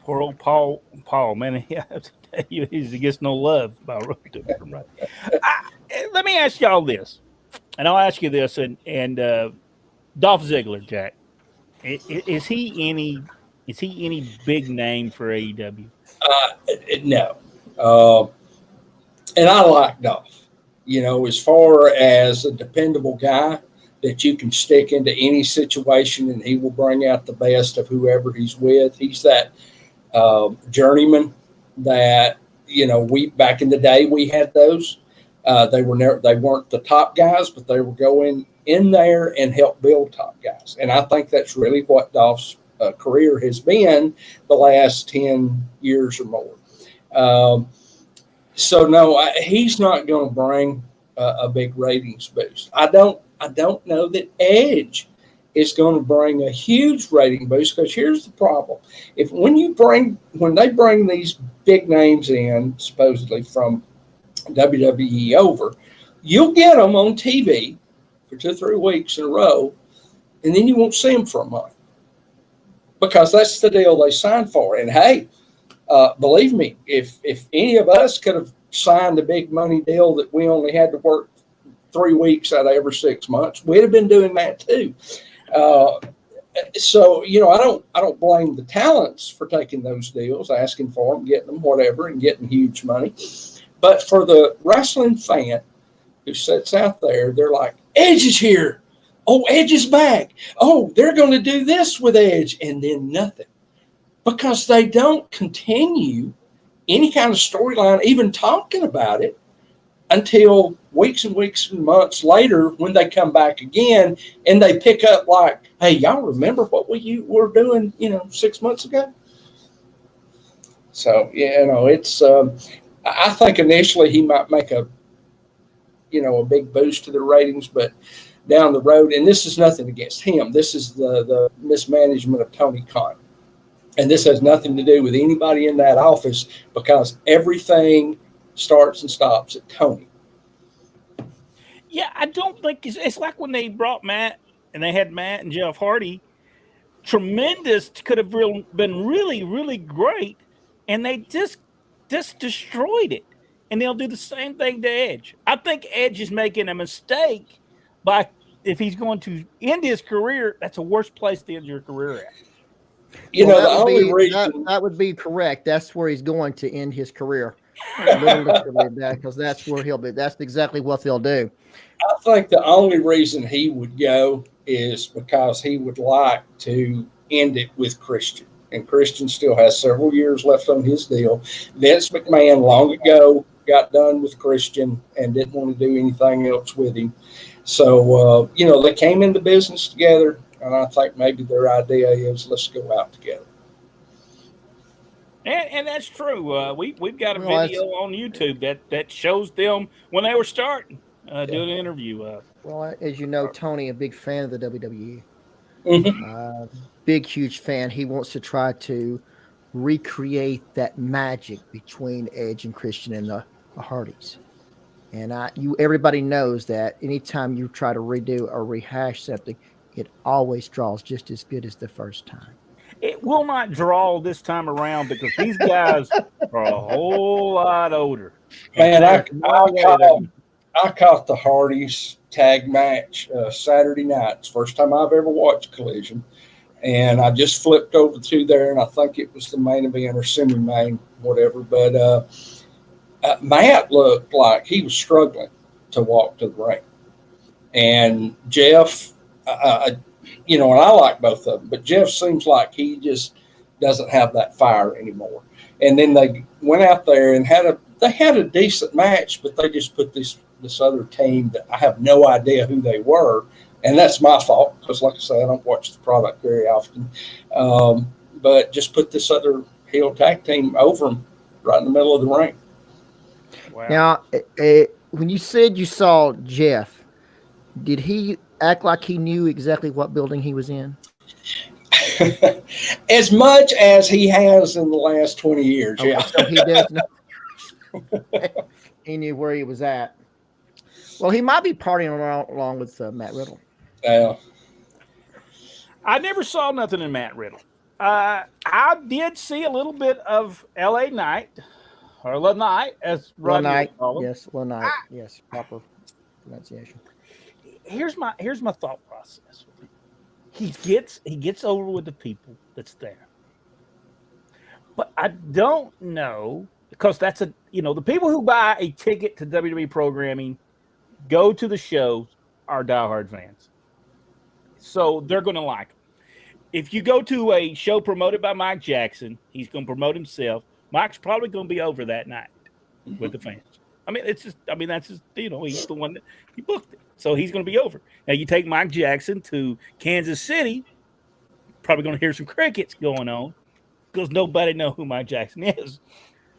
Poor old Paul, man, he gets no love by from right. Let me ask y'all this, and I'll ask you this, and Dolph Ziggler, Jack, is he any big name for AEW? No. Uh, and I like Dolph. As far as a dependable guy that you can stick into any situation and he will bring out the best of whoever he's with. He's that journeyman that we back in the day we had those. They weren't the top guys, but they were going in there and help build top guys. And I think that's really what Dolph's career has been the last 10 years or more. Um, so no, he's not going to bring a big ratings boost. I don't know that Edge is going to bring a huge rating boost because here's the problem: if when they bring these big names in supposedly from WWE over, you'll get them on TV for 2 or 3 weeks in a row, and then you won't see them for a month because that's the deal they signed for. And hey, believe me, if any of us could have signed a big money deal that we only had to work 3 weeks out of every 6 months, we'd have been doing that too. Uh, so I don't blame the talents for taking those deals, asking for them, getting them, whatever, and getting huge money. But for the wrestling fan who sits out there, they're like, Edge is here. Oh, Edge is back. Oh, they're going to do this with Edge, and then nothing because they don't continue any kind of storyline, even talking about it until weeks and weeks and months later when they come back again and they pick up like, hey, y'all remember what we were doing, 6 months ago? So, it's, I think initially he might make a big boost to the ratings, but down the road, and this is nothing against him. This is the mismanagement of Tony Khan. And this has nothing to do with anybody in that office because everything starts and stops at Tony. Yeah, I don't think it's like when they brought Matt and they had Matt and Jeff Hardy. Tremendous, could have been really, really great, and they just destroyed it. And they'll do the same thing to Edge. I think Edge is making a mistake by if he's going to end his career, that's a worse place to end your career at. The only reason that would be correct. That's where he's going to end his career. Literally, because that's where he'll be. That's exactly what they'll do. I think the only reason he would go is because he would like to end it with Christian. And Christian still has several years left on his deal. Vince McMahon long ago got done with Christian and didn't want to do anything else with him. So, they came into business together, and I think maybe their idea is let's go out together. And that's true. We've got a video on YouTube that shows them when they were starting doing an interview. Well, as you know, Tony, a big fan of the WWE. Mm-hmm. Big, huge fan. He wants to try to recreate that magic between Edge and Christian and the Hardys. And everybody knows that anytime you try to redo or rehash something, it always draws just as good as the first time. It will not draw this time around because these guys are a whole lot older. Man, I caught the Hardys tag match Saturday night. It's the first time I've ever watched Collision. And I just flipped over to there, and I think it was the main event or semi-main, whatever. But Matt looked like he was struggling to walk to the ring. And Jeff, and I like both of them, but Jeff seems like he just doesn't have that fire anymore. And then they went out there and had a decent match, but they just put this other team that I have no idea who they were, and that's my fault because, like I say, I don't watch the product very often. But just put this other heel tag team over them right in the middle of the ring. Wow. Now, when you said you saw Jeff, did he act like he knew exactly what building he was in? As much as he has in the last 20 years, okay, yeah. So he does know. He knew where he was at. Well, he might be partying along with Matt Riddle. I never saw nothing in Matt Riddle. I did see a little bit of L.A. Knight, or La Knight, as Rodney would Lanite, call him. yes, Lanite, yes, proper pronunciation. Here's my thought process with him. He gets over with the people that's there, but I don't know because that's the people who buy a ticket to WWE programming go to the shows are diehard fans, so they're going to like him. If you go to a show promoted by Mike Jackson, he's going to promote himself. Mike's probably going to be over that night with the fans. I mean, that's just, he's the one that he booked it. So he's going to be over. Now, you take Mike Jackson to Kansas City, probably going to hear some crickets going on because nobody know who Mike Jackson is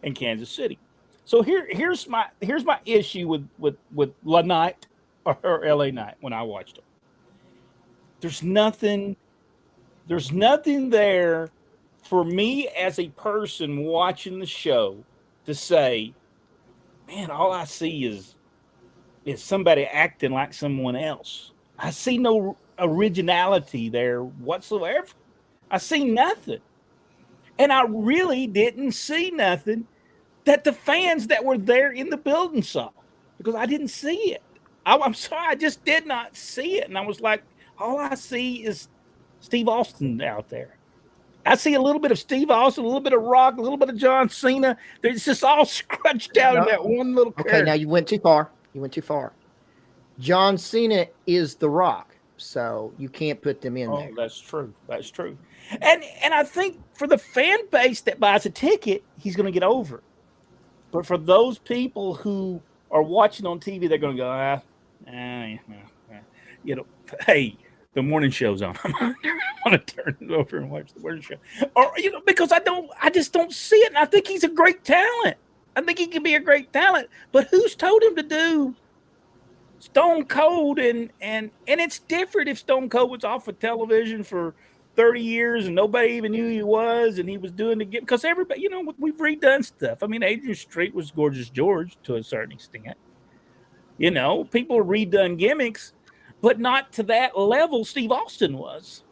in Kansas City. So here's my issue with La Knight or LA Knight when I watched them. There's nothing there for me as a person watching the show to say, man, all I see is somebody acting like someone else. I see no originality there whatsoever. I see nothing. And I really didn't see nothing that the fans that were there in the building saw because I didn't see it. I'm sorry, I just did not see it. And I was like, all I see is Steve Austin out there. I see a little bit of Steve Austin, a little bit of Rock, a little bit of John Cena. It's just all scrunched out in that one little character. Okay, now you went too far. John Cena is The Rock, so you can't put them in there. That's true. And I think for the fan base that buys a ticket, he's going to get over it. But for those people who are watching on TV, they're going to go, hey, the morning show's on. I want to turn it over and watch the morning show. Or, because I just don't see it. And I think he's a great talent. I think he can be a great talent. But who's told him to do Stone Cold? And it's different if Stone Cold was off of television for 30 years and nobody even knew who he was, and he was doing the game. Because everybody, we've redone stuff. I mean, Adrian Street was Gorgeous George to a certain extent. People have redone gimmicks, but not to that level Steve Austin was.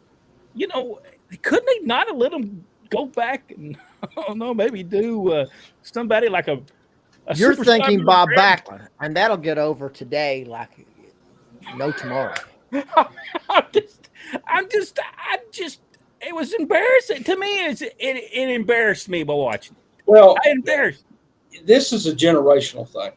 Couldn't he not have let him go back and, I don't know, maybe do somebody like a You're thinking Bob Backlund, and that'll get over today like no tomorrow. I just, it was embarrassing. To me, it embarrassed me by watching it. Well, I embarrassed. This is a generational thing.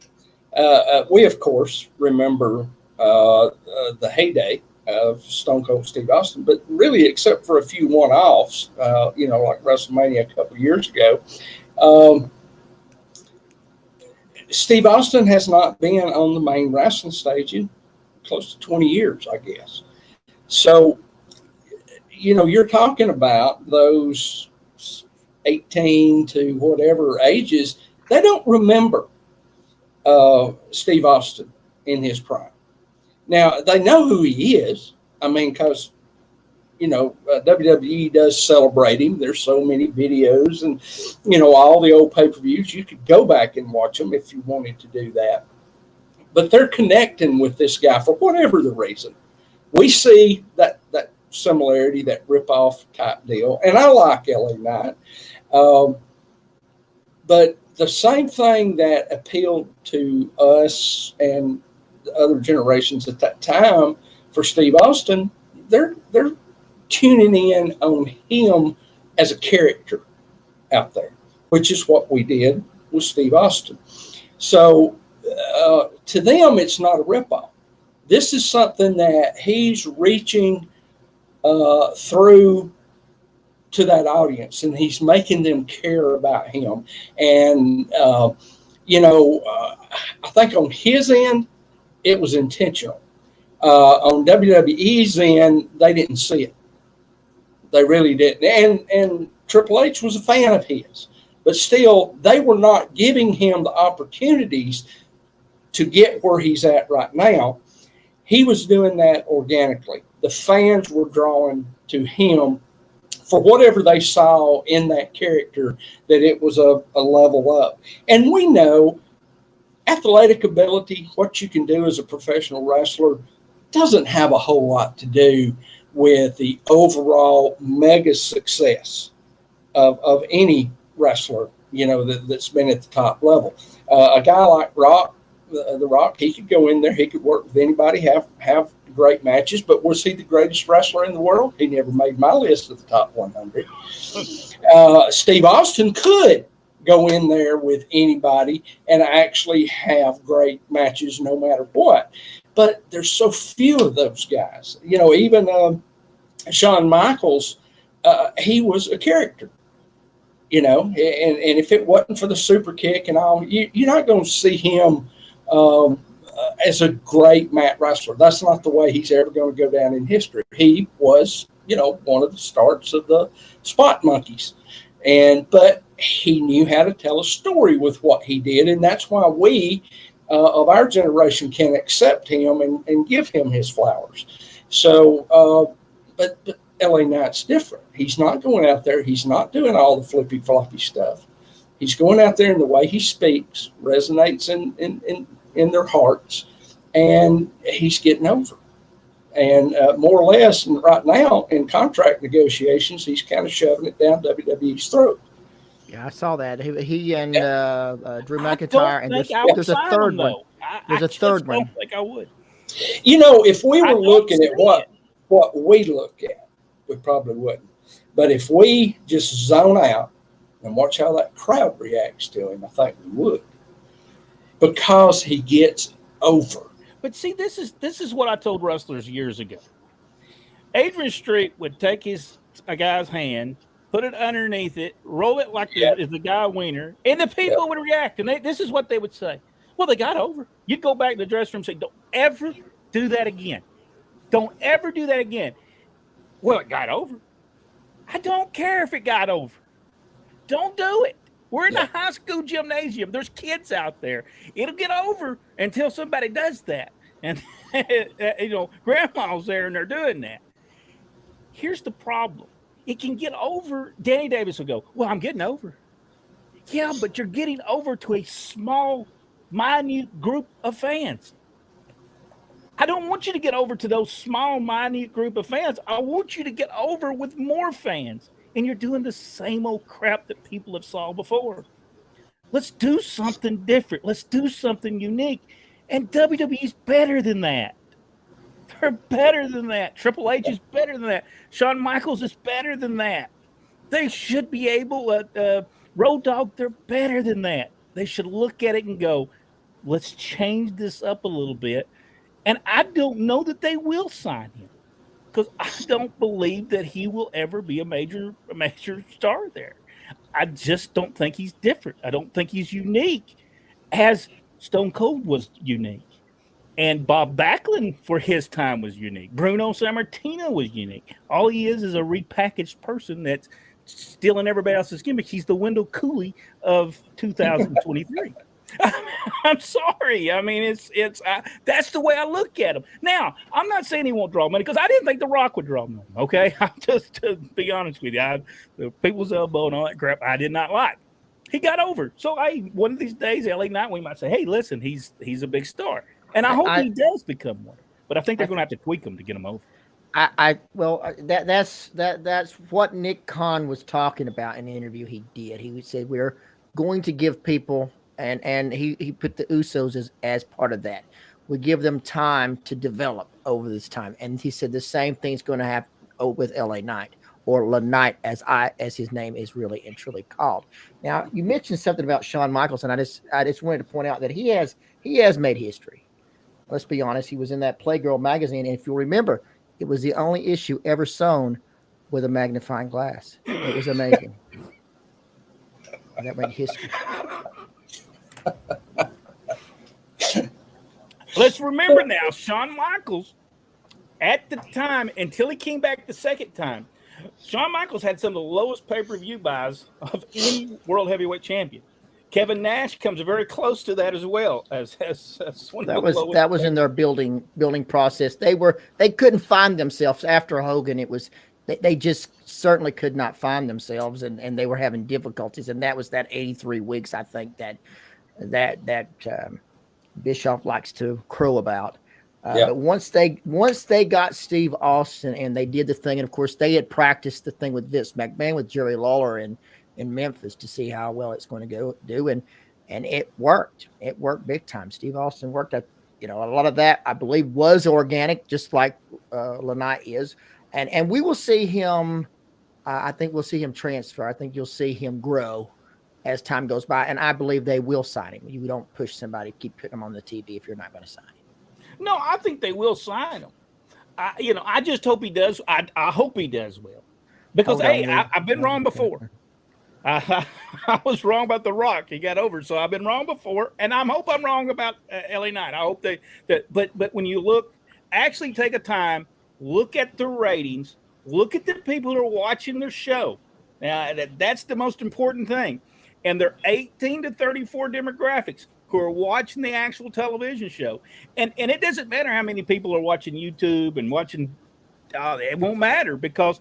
We, of course, remember the heyday of Stone Cold Steve Austin, but really, except for a few one-offs, like WrestleMania a couple of years ago, Steve Austin has not been on the main wrestling stage in close to 20 years, I guess. So, you're talking about those 18 to whatever ages, they don't remember Steve Austin in his prime. Now, they know who he is. I mean, because, WWE does celebrate him. There's so many videos and, all the old pay-per-views. You could go back and watch them if you wanted to do that. But they're connecting with this guy for whatever the reason. We see that similarity, that rip-off type deal. And I like LA Knight. But the same thing that appealed to us and the other generations at that time for Steve Austin, they're tuning in on him as a character out there, which is what we did with Steve Austin. So to them, it's not a ripoff. This is something that he's reaching through to that audience, and he's making them care about him. And, I think on his end, it was intentional. On WWE's end, they didn't see it. They really didn't. And Triple H was a fan of his. But still, they were not giving him the opportunities to get where he's at right now. He was doing that organically. The fans were drawing to him for whatever they saw in that character, that it was a level up. And we know athletic ability, what you can do as a professional wrestler, doesn't have a whole lot to do with the overall mega success of any wrestler, that's been at the top level. A guy like Rock, the Rock, he could go in there, he could work with anybody, have great matches, but was he the greatest wrestler in the world? He never made my list of the top 100. Steve Austin could go in there with anybody and actually have great matches no matter what. But there's so few of those guys. Even Shawn Michaels, he was a character. And if it wasn't for the super kick and all, you're not going to see him as a great mat wrestler. That's not the way he's ever going to go down in history. He was, one of the starts of the Spot Monkeys. But he knew how to tell a story with what he did. And that's why we of our generation can accept him and give him his flowers. So, but LA Knight's different. He's not going out there. He's not doing all the flippy floppy stuff. He's going out there, and the way he speaks resonates in their hearts, and he's getting over. And more or less, right now in contract negotiations, he's kind of shoving it down WWE's throat. Yeah, I saw that. He and Drew McIntyre, and there's a third one. There's a third one. I don't think I would. If we were looking at what we look at, we probably wouldn't. But if we just zone out and watch how that crowd reacts to him, I think we would. Because he gets over. But see, this is what I told wrestlers years ago. Adrian Street would take a guy's hand, put it underneath it, roll it like is the guy wiener, and the people would react. And this is what they would say. Well, they got over. You'd go back to the dressing room and say, don't ever do that again. Don't ever do that again. Well, it got over. I don't care if it got over. Don't do it. We're in a high school gymnasium. There's kids out there. It'll get over until somebody does that. And, grandma's there and they're doing that. Here's the problem. It can get over. Danny Davis will go, well, I'm getting over. Yeah, but you're getting over to a small, minute group of fans. I don't want you to get over to those small, minute group of fans. I want you to get over with more fans. And you're doing the same old crap that people have saw before. Let's do something different. Let's do something unique. And WWE's better than that. They're better than that. Triple H is better than that. Shawn Michaels is better than that. They should be able, Road Dogg, they're better than that. They should look at it and go, let's change this up a little bit. And I don't know that they will sign him because I don't believe that he will ever be a major star there. I just don't think he's different. I don't think he's unique as Stone Cold was unique. And Bob Backlund for his time was unique. Bruno Sammartino was unique. All he is a repackaged person that's stealing everybody else's gimmick. He's the Wendell Cooley of 2023. I'm sorry. I mean, it's that's the way I look at him. Now, I'm not saying he won't draw money because I didn't think The Rock would draw money. Okay, just to be honest with you, the people's elbow and all that crap, I did not like. He got over. So, one of these days, LA Knight, we might say, "Hey, listen, he's a big star," and I hope he does become one. But I think they're going to have to tweak him to get him over. That's what Nick Khan was talking about in the interview he did. He said we're going to give people. And he put the Usos as part of that. We give them time to develop over this time. And he said the same thing's going to happen with LA Knight or La Knight as his name is really and truly called. Now, you mentioned something about Shawn Michaels, and I just wanted to point out that he has made history. Let's be honest. He was in that Playgirl magazine. And if you remember, it was the only issue ever sewn with a magnifying glass. It was amazing. That made history. Let's remember now, Shawn Michaels, at the time, until he came back the second time, Shawn Michaels had some of the lowest pay-per-view buys of any world heavyweight champion. Kevin Nash comes very close to that as well. As one of that was in their building process. They couldn't find themselves after Hogan. It was they just certainly could not find themselves, and they were having difficulties. And that was that 83 weeks, I think, that Bischoff likes to crow about. Yeah. But once they got Steve Austin and they did the thing, and of course they had practiced the thing with Vince McMahon with Jerry Lawler in Memphis to see how well it's going to do, and it worked. It worked big time. Steve Austin worked at a lot of that I believe was organic, just like Lanai is, and we will see him. I think we'll see him transfer. I think you'll see him grow as time goes by, and I believe they will sign him. You don't push somebody, keep putting him on the TV if you're not going to sign him. No, I think they will sign him. I just hope he does. I hope he does well, because I've been wrong before. I was wrong about The Rock. He got over, so I've been wrong before, and I hope I'm wrong about LA Knight. I hope but when you look, actually take a time, look at the ratings, look at the people who are watching their show. That's the most important thing, and they're 18 to 34 demographics who are watching the actual television show, and it doesn't matter how many people are watching YouTube and watching. It won't matter, because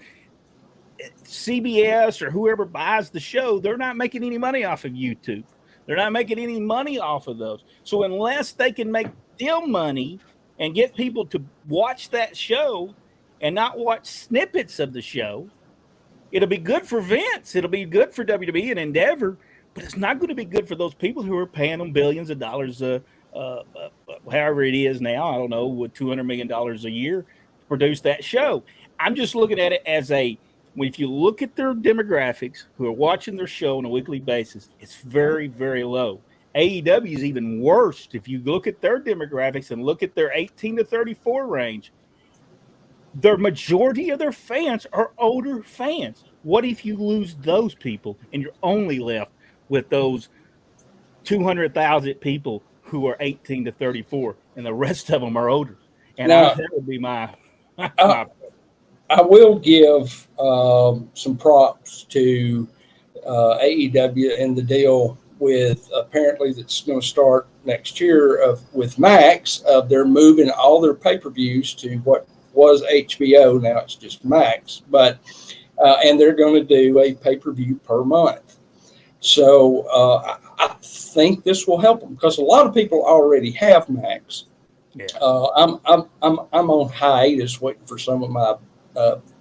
CBS or whoever buys the show, they're not making any money off of YouTube. They're not making any money off of those. So unless they can make them money and get people to watch that show and not watch snippets of the show, it'll be good for Vince. It'll be good for WWE and Endeavor, but it's not going to be good for those people who are paying them billions of dollars, however it is now. I don't know, with $200 million a year to produce that show. I'm just looking at it as if you look at their demographics who are watching their show on a weekly basis, it's very, very low. AEW is even worse. If you look at their demographics and look at their 18 to 34 range, the majority of their fans are older fans. What if you lose those people and you're only left with those 200,000 people who are 18 to 34 and the rest of them are older? And that would be my I will give some props to AEW and the deal with, apparently, that's going to start next year with Max. They're moving all their pay-per-views to what was HBO. Now it's just Max, and they're going to do a pay-per-view per month. So I think this will help them, because a lot of people already have Max. Yeah. I'm on hiatus waiting for some of my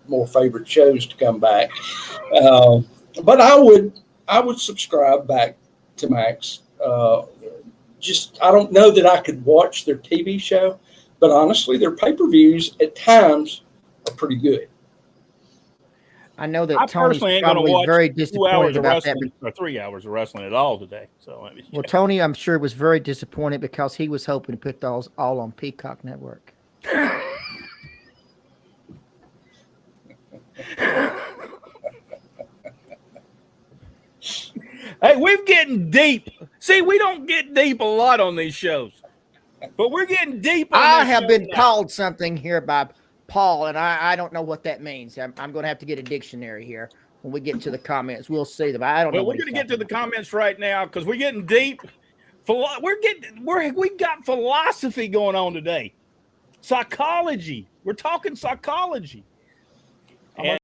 more favorite shows to come back, but I would subscribe back to Max. I don't know that I could watch their TV show, but honestly, their pay-per-views at times are pretty good. I know that I Tony's personally ain't going to probably watch very 2 hours disappointed of about that. wrestling or 3 hours of wrestling at all today. So Well, Tony, I'm sure, was very disappointed because he was hoping to put those all on Peacock Network. Hey, we're getting deep. See, we don't get deep a lot on these shows, but we're getting deep. I have been called something here by Paul, and I don't know what that means. I'm going to have to get a dictionary here when we get to the comments. We'll see them. I don't know. We're going to get to the comments right now, because we're getting deep. We've got philosophy going on today. Psychology. We're talking psychology.